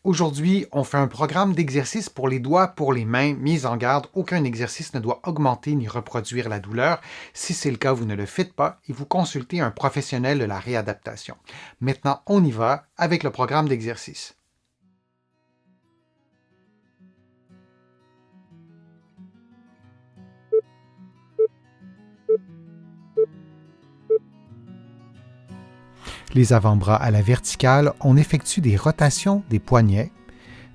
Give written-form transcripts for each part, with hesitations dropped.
Aujourd'hui, on fait un programme d'exercice pour les doigts, pour les mains. Mise en garde, aucun exercice ne doit augmenter ni reproduire la douleur. Si c'est le cas, vous ne le faites pas et vous consultez un professionnel de la réadaptation. Maintenant, on y va avec le programme d'exercice. Les avant-bras à la verticale, on effectue des rotations des poignets,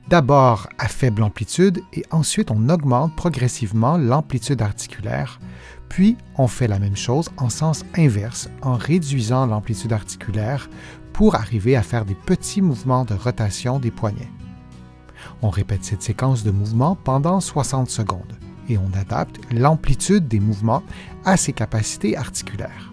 d'abord à faible amplitude et ensuite on augmente progressivement l'amplitude articulaire, puis on fait la même chose en sens inverse en réduisant l'amplitude articulaire pour arriver à faire des petits mouvements de rotation des poignets. On répète cette séquence de mouvements pendant 60 secondes et on adapte l'amplitude des mouvements à ses capacités articulaires.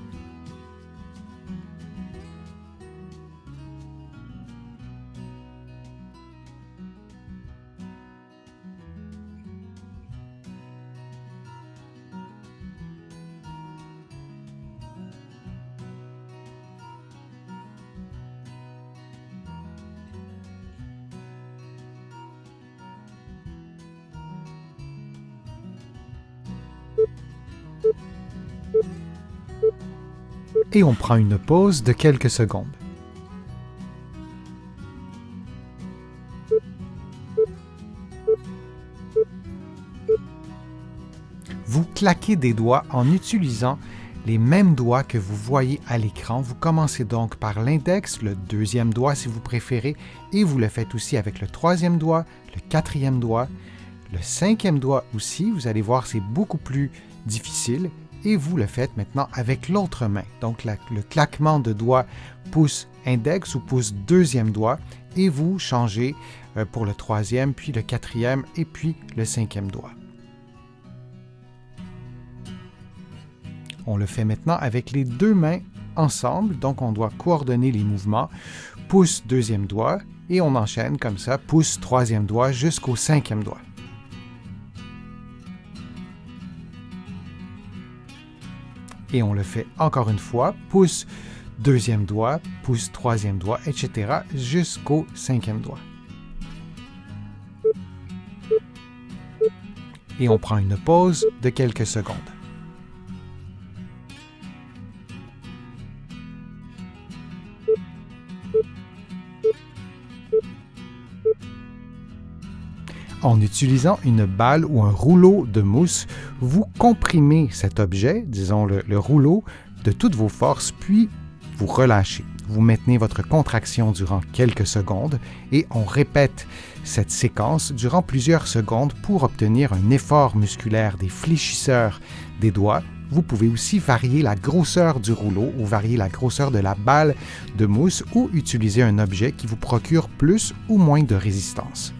Et on prend une pause de quelques secondes. Vous claquez des doigts en utilisant les mêmes doigts que vous voyez à l'écran. Vous commencez donc par l'index, le deuxième doigt si vous préférez, et vous le faites aussi avec le troisième doigt, le quatrième doigt, le cinquième doigt aussi. Vous allez voir, c'est beaucoup plus difficile. Et vous le faites maintenant avec l'autre main. Donc le claquement de doigt pouce index ou pouce deuxième doigt et vous changez pour le troisième, puis le quatrième et puis le cinquième doigt. On le fait maintenant avec les deux mains ensemble, donc on doit coordonner les mouvements. Pouce deuxième doigt et on enchaîne comme ça, pouce troisième doigt jusqu'au cinquième doigt. Et on le fait encore une fois, pouce deuxième doigt, pouce troisième doigt, etc. jusqu'au cinquième doigt. Et on prend une pause de quelques secondes. En utilisant une balle ou un rouleau de mousse, vous comprimez cet objet, disons le rouleau, de toutes vos forces, puis vous relâchez. Vous maintenez votre contraction durant quelques secondes et on répète cette séquence durant plusieurs secondes pour obtenir un effort musculaire des fléchisseurs des doigts. Vous pouvez aussi varier la grosseur du rouleau ou varier la grosseur de la balle de mousse ou utiliser un objet qui vous procure plus ou moins de résistance.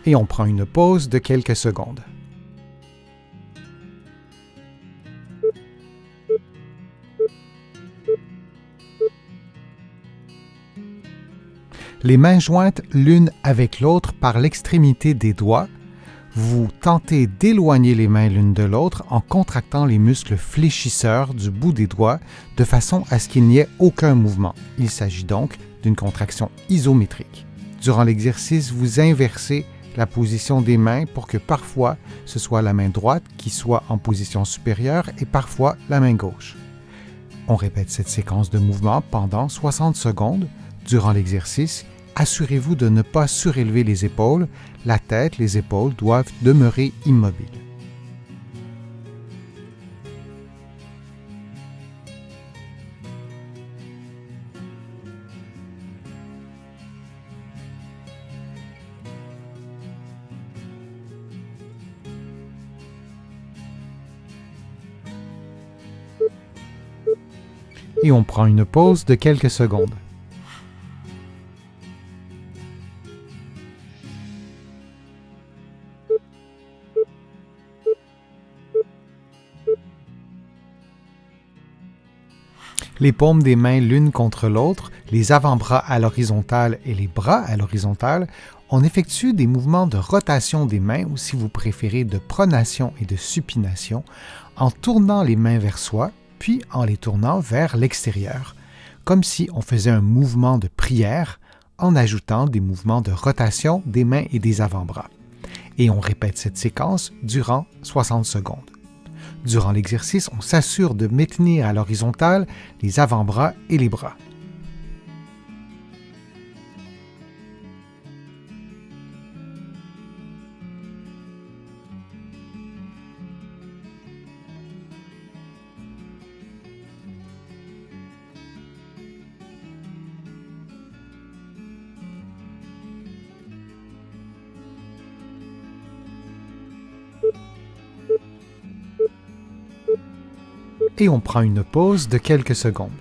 Et on prend une pause de quelques secondes. Les mains jointes l'une avec l'autre par l'extrémité des doigts, vous tentez d'éloigner les mains l'une de l'autre en contractant les muscles fléchisseurs du bout des doigts de façon à ce qu'il n'y ait aucun mouvement. Il s'agit donc d'une contraction isométrique. Durant l'exercice, vous inversez la position des mains pour que parfois ce soit la main droite qui soit en position supérieure et parfois la main gauche. On répète cette séquence de mouvements pendant 60 secondes. Durant l'exercice, assurez-vous de ne pas surélever les épaules. La tête, les épaules doivent demeurer immobiles. Et on prend une pause de quelques secondes. Les paumes des mains l'une contre l'autre, les avant-bras à l'horizontale et les bras à l'horizontale, on effectue des mouvements de rotation des mains ou si vous préférez de pronation et de supination en tournant les mains vers soi, puis en les tournant vers l'extérieur, comme si on faisait un mouvement de prière en ajoutant des mouvements de rotation des mains et des avant-bras. Et on répète cette séquence durant 60 secondes. Durant l'exercice, on s'assure de maintenir à l'horizontale les avant-bras et les bras. Et on prend une pause de quelques secondes.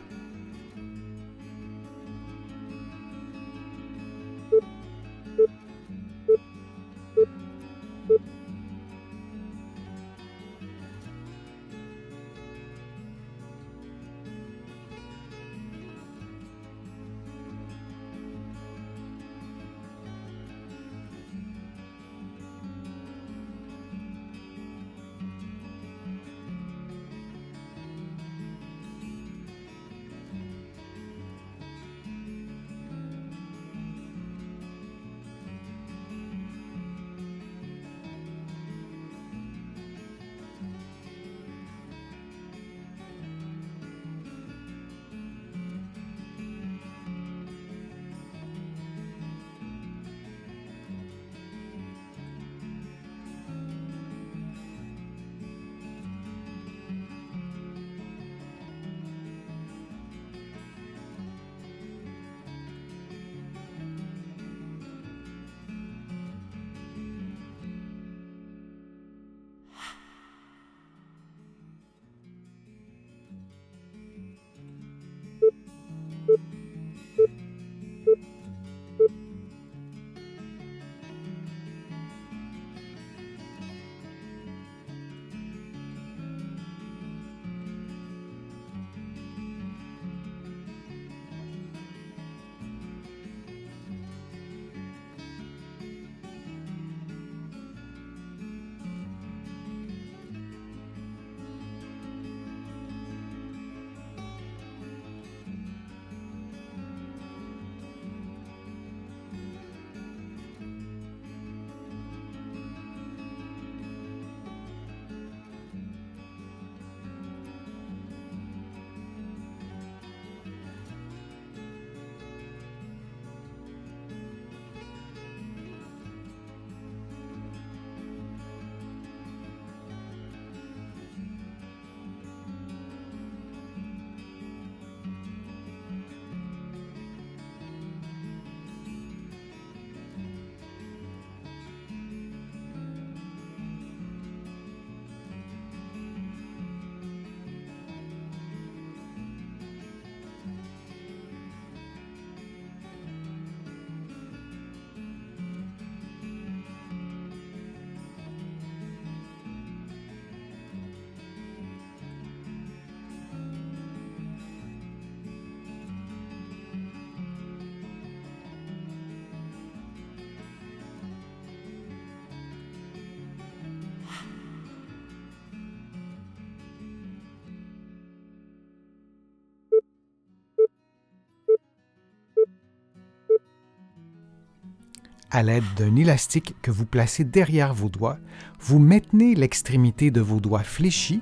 À l'aide d'un élastique que vous placez derrière vos doigts, vous maintenez l'extrémité de vos doigts fléchie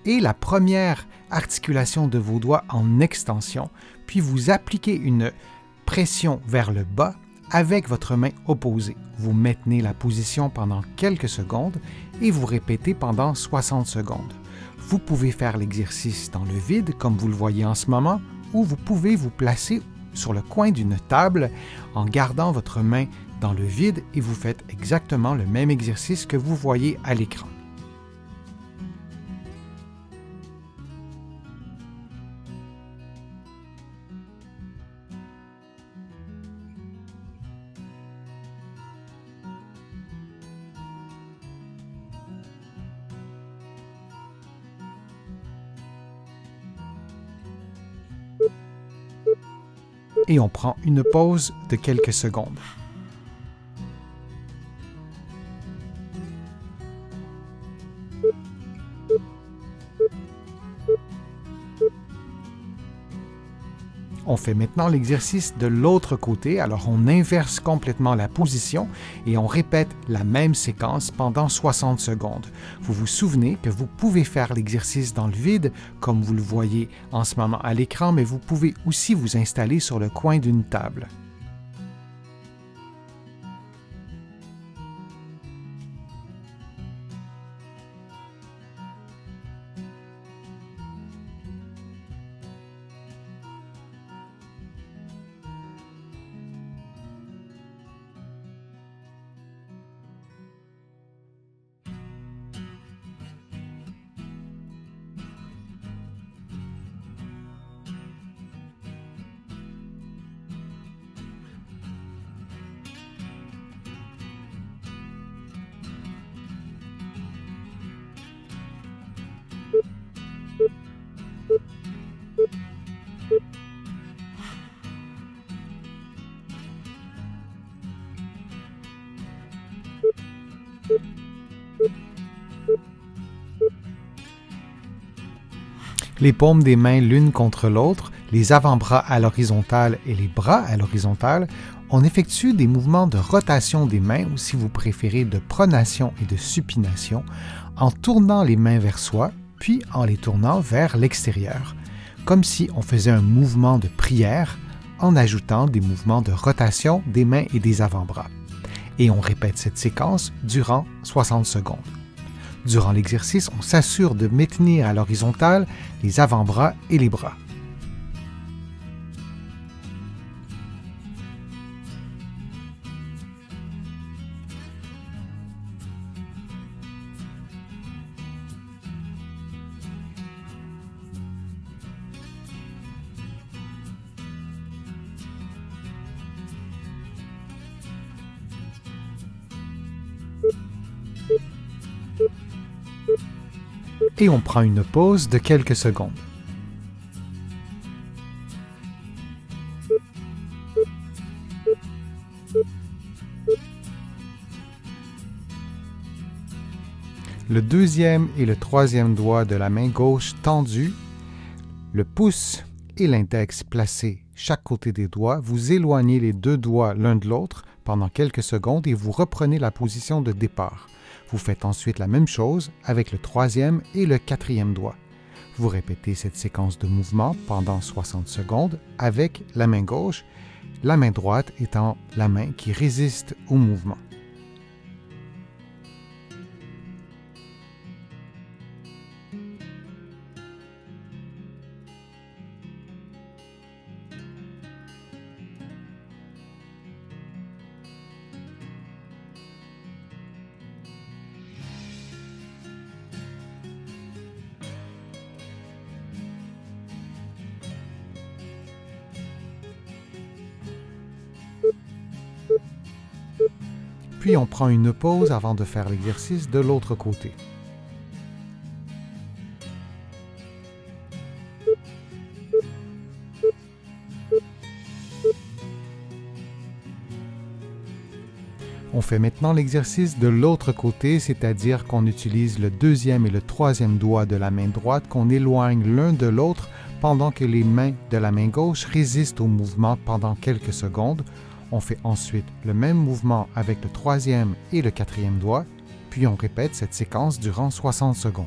et la première articulation de vos doigts en extension, puis vous appliquez une pression vers le bas avec votre main opposée. Vous maintenez la position pendant quelques secondes et vous répétez pendant 60 secondes. Vous pouvez faire l'exercice dans le vide, comme vous le voyez en ce moment, ou vous pouvez vous placer sur le coin d'une table en gardant votre main dans le vide et vous faites exactement le même exercice que vous voyez à l'écran. Et on prend une pause de quelques secondes. On fait maintenant l'exercice de l'autre côté, alors on inverse complètement la position et on répète la même séquence pendant 60 secondes. Vous vous souvenez que vous pouvez faire l'exercice dans le vide, comme vous le voyez en ce moment à l'écran, mais vous pouvez aussi vous installer sur le coin d'une table. Les paumes des mains l'une contre l'autre, les avant-bras à l'horizontale et les bras à l'horizontale, on effectue des mouvements de rotation des mains, ou si vous préférez de pronation et de supination, en tournant les mains vers soi, puis en les tournant vers l'extérieur, comme si on faisait un mouvement de prière en ajoutant des mouvements de rotation des mains et des avant-bras. Et on répète cette séquence durant 60 secondes. Durant l'exercice, on s'assure de maintenir à l'horizontale les avant-bras et les bras. Et on prend une pause de quelques secondes. Le deuxième et le troisième doigt de la main gauche tendus, le pouce et l'index placés chaque côté des doigts, vous éloignez les deux doigts l'un de l'autre pendant quelques secondes et vous reprenez la position de départ. Vous faites ensuite la même chose avec le troisième et le quatrième doigt. Vous répétez cette séquence de mouvements pendant 60 secondes avec la main gauche, la main droite étant la main qui résiste au mouvement. Puis on prend une pause avant de faire l'exercice de l'autre côté. On fait maintenant l'exercice de l'autre côté, c'est-à-dire qu'on utilise le deuxième et le troisième doigt de la main droite qu'on éloigne l'un de l'autre pendant que les mains de la main gauche résistent au mouvement pendant quelques secondes. On fait ensuite le même mouvement avec le troisième et le quatrième doigt, puis on répète cette séquence durant 60 secondes.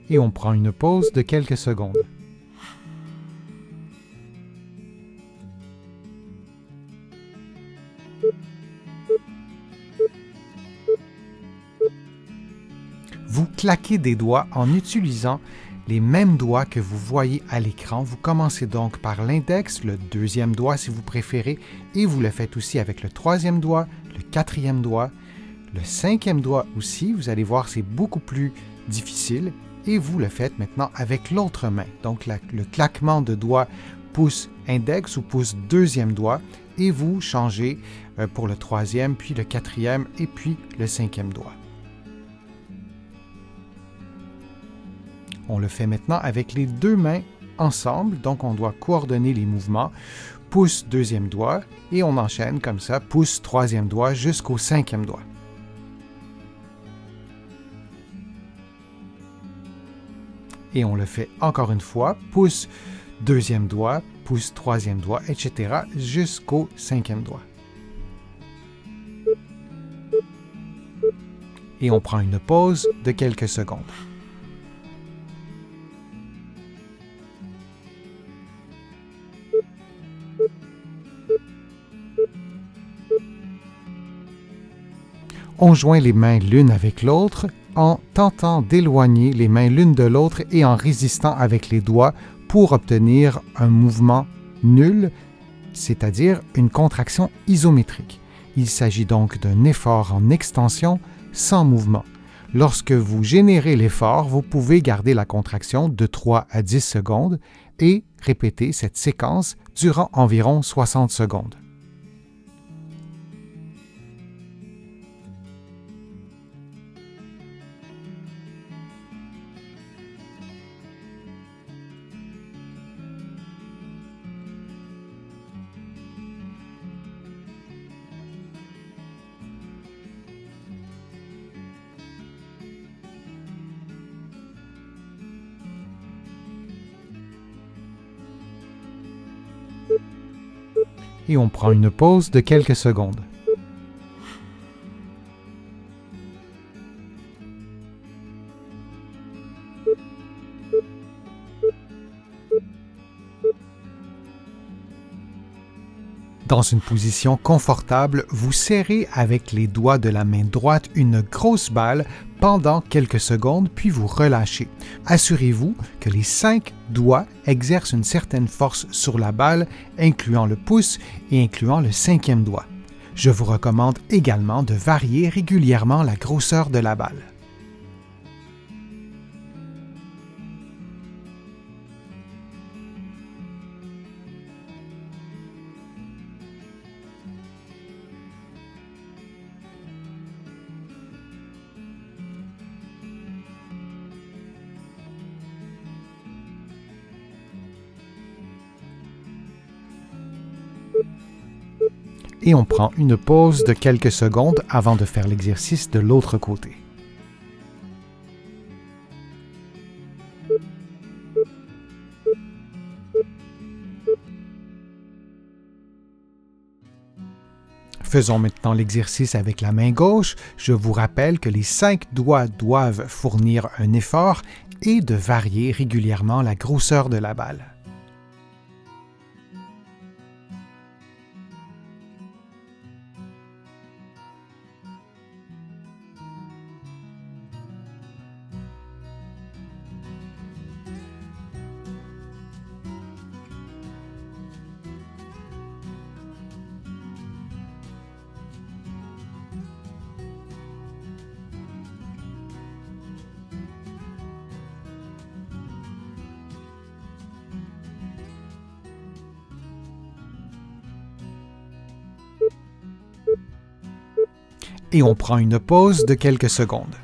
Et on prend une pause de quelques secondes. Vous claquer des doigts en utilisant les mêmes doigts que vous voyez à l'écran. Vous commencez donc par l'index, le deuxième doigt si vous préférez, et vous le faites aussi avec le troisième doigt, le quatrième doigt, le cinquième doigt aussi. Vous allez voir, c'est beaucoup plus difficile. Et vous le faites maintenant avec l'autre main. Donc le claquement de doigts pouce index ou pouce deuxième doigt, et vous changez pour le troisième, puis le quatrième et puis le cinquième doigt. On le fait maintenant avec les deux mains ensemble, donc on doit coordonner les mouvements. Pouce deuxième doigt, et on enchaîne comme ça, pouce troisième doigt jusqu'au cinquième doigt. Et on le fait encore une fois, pouce deuxième doigt, pouce troisième doigt, etc. jusqu'au cinquième doigt. Et on prend une pause de quelques secondes. On joint les mains l'une avec l'autre en tentant d'éloigner les mains l'une de l'autre et en résistant avec les doigts pour obtenir un mouvement nul, c'est-à-dire une contraction isométrique. Il s'agit donc d'un effort en extension sans mouvement. Lorsque vous générez l'effort, vous pouvez garder la contraction de 3 à 10 secondes et répéter cette séquence durant environ 60 secondes. Et on prend une pause de quelques secondes. Dans une position confortable, vous serrez avec les doigts de la main droite une grosse balle pendant quelques secondes, puis vous relâchez. Assurez-vous que les 5 doigts exercent une certaine force sur la balle, incluant le pouce et incluant le cinquième doigt. Je vous recommande également de varier régulièrement la grosseur de la balle. Et on prend une pause de quelques secondes avant de faire l'exercice de l'autre côté. Faisons maintenant l'exercice avec la main gauche. Je vous rappelle que les 5 doigts doivent fournir un effort et de varier régulièrement la grosseur de la balle. Et on prend une pause de quelques secondes.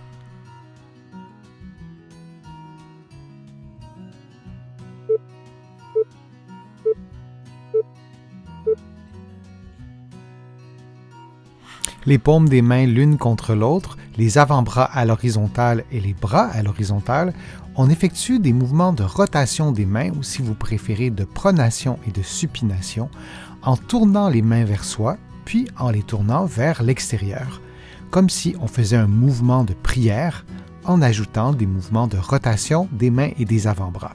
Les paumes des mains l'une contre l'autre, les avant-bras à l'horizontale et les bras à l'horizontale, on effectue des mouvements de rotation des mains, ou si vous préférez de pronation et de supination, en tournant les mains vers soi, puis en les tournant vers l'extérieur, comme si on faisait un mouvement de prière en ajoutant des mouvements de rotation des mains et des avant-bras.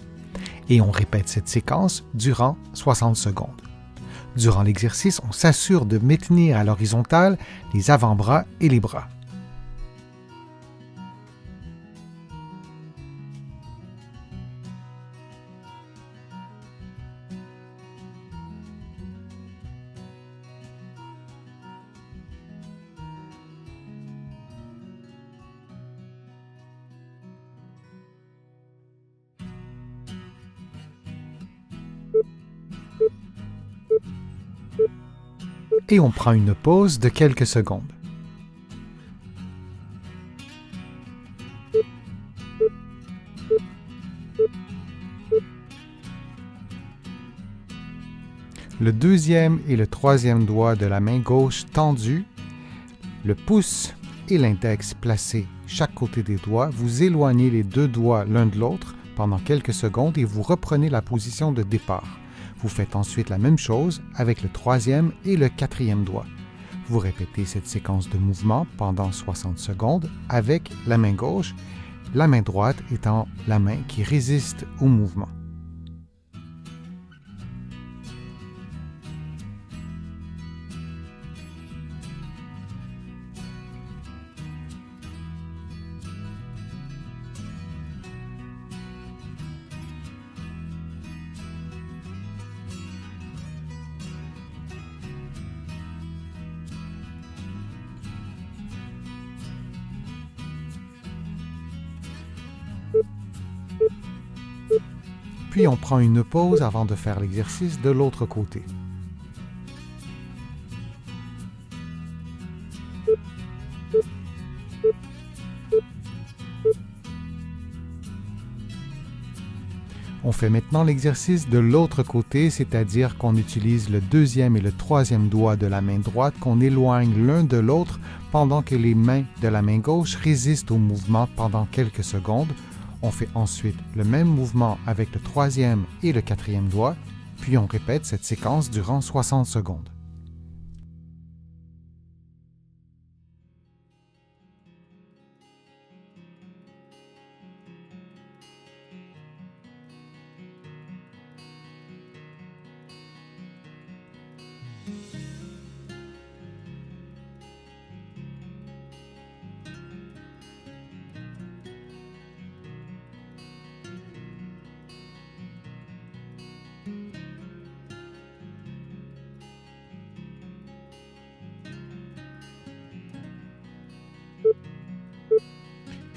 Et on répète cette séquence durant 60 secondes. Durant l'exercice, on s'assure de maintenir à l'horizontale les avant-bras et les bras. Et on prend une pause de quelques secondes. Le deuxième et le troisième doigt de la main gauche tendus, le pouce et l'index placés chaque côté des doigts, vous éloignez les deux doigts l'un de l'autre pendant quelques secondes et vous reprenez la position de départ. Vous faites ensuite la même chose avec le troisième et le quatrième doigt. Vous répétez cette séquence de mouvements pendant 60 secondes avec la main gauche, la main droite étant la main qui résiste au mouvement. Puis on prend une pause avant de faire l'exercice de l'autre côté. On fait maintenant l'exercice de l'autre côté, c'est-à-dire qu'on utilise le deuxième et le troisième doigt de la main droite, qu'on éloigne l'un de l'autre pendant que les mains de la main gauche résistent au mouvement pendant quelques secondes. On fait ensuite le même mouvement avec le troisième et le quatrième doigt, puis on répète cette séquence durant 60 secondes.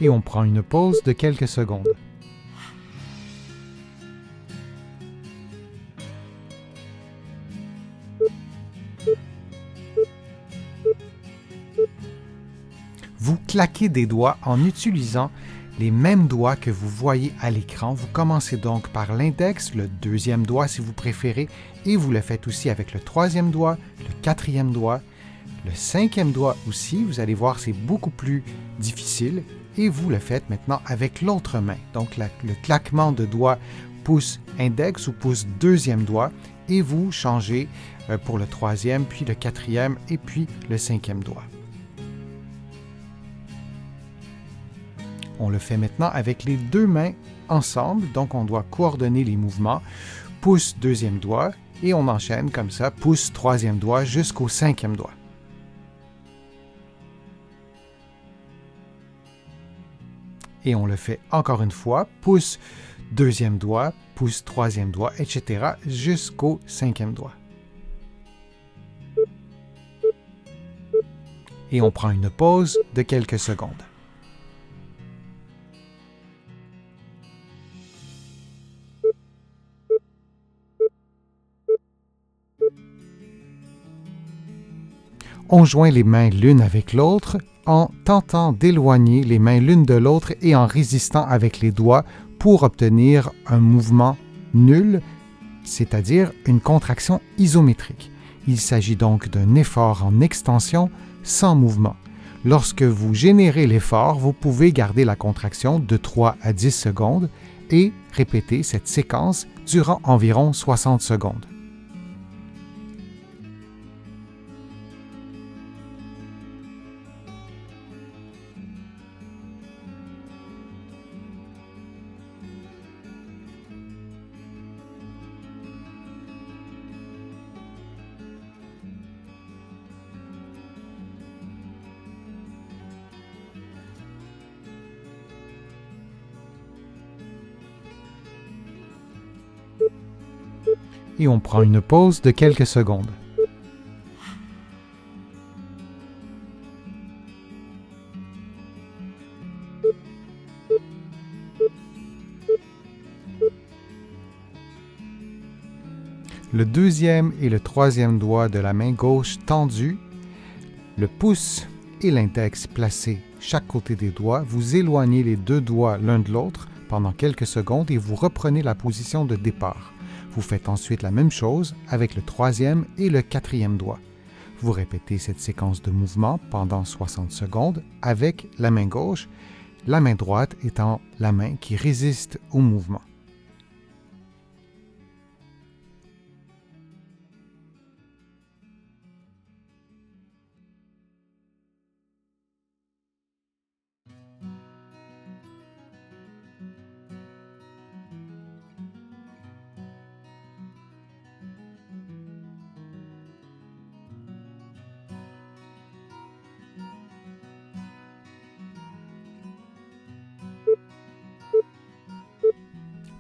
Et on prend une pause de quelques secondes. Vous claquez des doigts en utilisant les mêmes doigts que vous voyez à l'écran. Vous commencez donc par l'index, le deuxième doigt si vous préférez, et vous le faites aussi avec le troisième doigt, le quatrième doigt, le cinquième doigt aussi. Vous allez voir, c'est beaucoup plus difficile. Et vous le faites maintenant avec l'autre main. Donc le claquement de doigts pouce index ou pouce deuxième doigt, et vous changez pour le troisième, puis le quatrième et puis le cinquième doigt. On le fait maintenant avec les deux mains ensemble, donc on doit coordonner les mouvements. Pouce deuxième doigt et on enchaîne comme ça, pouce troisième doigt jusqu'au cinquième doigt. Et on le fait encore une fois, pouce deuxième doigt, pouce troisième doigt, etc. jusqu'au cinquième doigt. Et on prend une pause de quelques secondes. On joint les mains l'une avec l'autre en tentant d'éloigner les mains l'une de l'autre et en résistant avec les doigts pour obtenir un mouvement nul, c'est-à-dire une contraction isométrique. Il s'agit donc d'un effort en extension sans mouvement. Lorsque vous générez l'effort, vous pouvez garder la contraction de 3 à 10 secondes et répéter cette séquence durant environ 60 secondes. Et on prend une pause de quelques secondes. le deuxième et le troisième doigt de la main gauche tendus, le pouce et l'index placés chaque côté des doigts, vous éloignez les deux doigts l'un de l'autre pendant quelques secondes et vous reprenez la position de départ. Vous faites ensuite la même chose avec le troisième et le quatrième doigt. Vous répétez cette séquence de mouvements pendant 60 secondes avec la main gauche, la main droite étant la main qui résiste au mouvement.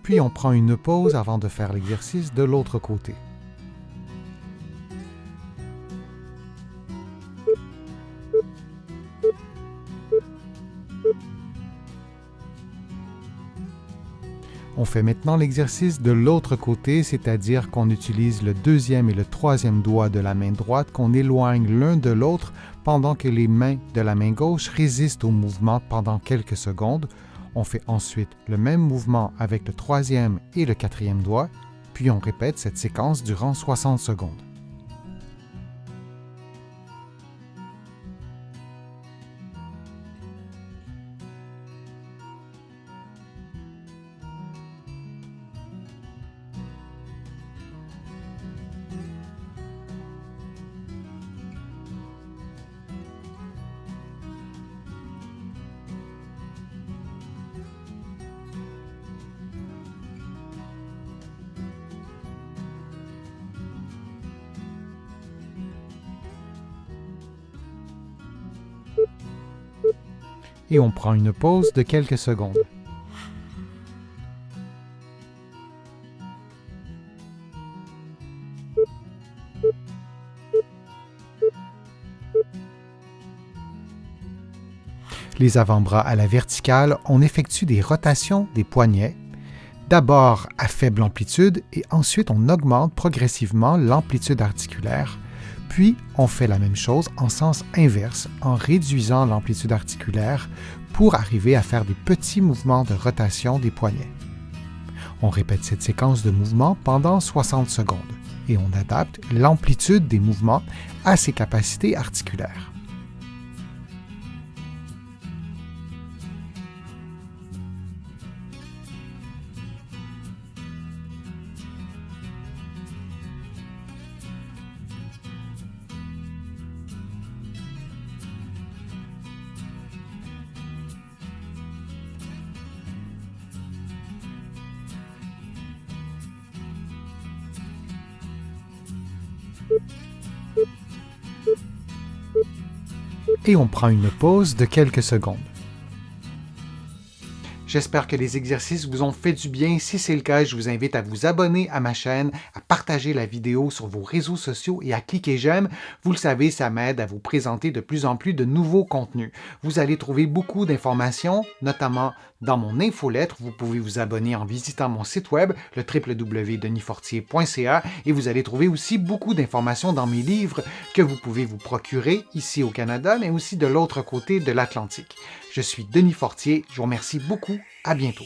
Puis on prend une pause avant de faire l'exercice de l'autre côté. On fait maintenant l'exercice de l'autre côté, c'est-à-dire qu'on utilise le deuxième et le troisième doigt de la main droite qu'on éloigne l'un de l'autre pendant que les mains de la main gauche résistent au mouvement pendant quelques secondes. On fait ensuite le même mouvement avec le troisième et le quatrième doigt, puis on répète cette séquence durant 60 secondes. Et on prend une pause de quelques secondes. Les avant-bras à la verticale, on effectue des rotations des poignets, d'abord à faible amplitude et ensuite on augmente progressivement l'amplitude articulaire. Puis, on fait la même chose en sens inverse en réduisant l'amplitude articulaire pour arriver à faire des petits mouvements de rotation des poignets. On répète cette séquence de mouvements pendant 60 secondes et on adapte l'amplitude des mouvements à ses capacités articulaires. Et on prend une pause de quelques secondes. J'espère que les exercices vous ont fait du bien. Si c'est le cas, je vous invite à vous abonner à ma chaîne, à partager la vidéo sur vos réseaux sociaux et à cliquer j'aime. Vous le savez, ça m'aide à vous présenter de plus en plus de nouveaux contenus. Vous allez trouver beaucoup d'informations, notamment dans mon infolettre. Vous pouvez vous abonner en visitant mon site web, le www.denisfortier.ca, et vous allez trouver aussi beaucoup d'informations dans mes livres que vous pouvez vous procurer ici au Canada, mais aussi de l'autre côté de l'Atlantique. Je suis Denis Fortier, je vous remercie beaucoup, à bientôt.